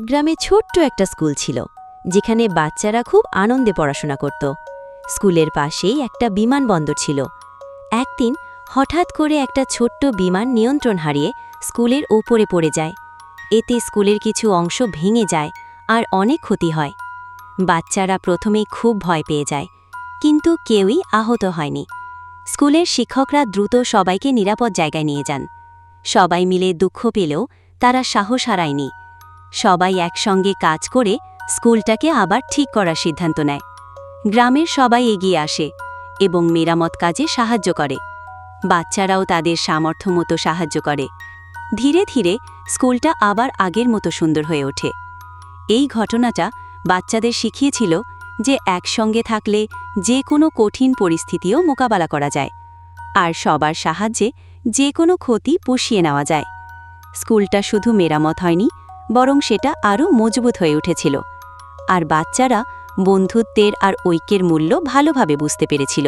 গ্রামে ছোট্ট একটা স্কুল ছিল, যেখানে বাচ্চারা খুব আনন্দে পড়াশোনা করত। স্কুলের পাশেই একটা বিমানবন্দর ছিল। একদিন হঠাৎ করে একটা ছোট্ট বিমান নিয়ন্ত্রণ হারিয়ে স্কুলের ওপরে পড়ে যায়। এতে স্কুলের কিছু অংশ ভেঙে যায় আর অনেক ক্ষতি হয়। বাচ্চারা প্রথমেই খুব ভয় পেয়ে যায়, কিন্তু কেউই আহত হয়নি। স্কুলের শিক্ষকরা দ্রুত সবাইকে নিরাপদ জায়গায় নিয়ে যান। সবাই মিলে দুঃখ পেলেও তারা সাহস হারায়নি। সবাই একসঙ্গে কাজ করে স্কুলটাকে আবার ঠিক করার সিদ্ধান্ত নেয়। গ্রামের সবাই এগিয়ে আসে এবং মেরামত কাজে সাহায্য করে। বাচ্চারাও তাদের সামর্থ্য মতো সাহায্য করে। ধীরে ধীরে স্কুলটা আবার আগের মতো সুন্দর হয়ে ওঠে। এই ঘটনাটা বাচ্চাদের শিখিয়েছিল যে একসঙ্গে থাকলে যে কোনো কঠিন পরিস্থিতিও মোকাবেলা করা যায়, আর সবার সাহায্যে যে কোনো ক্ষতি পুষিয়ে নেওয়া যায়। স্কুলটা শুধু মেরামত হয়নি, বরং সেটা আরও মজবুত হয়ে উঠেছিল, আর বাচ্চারা বন্ধুত্বের আর ঐক্যের মূল্য ভালোভাবে বুঝতে পেরেছিল।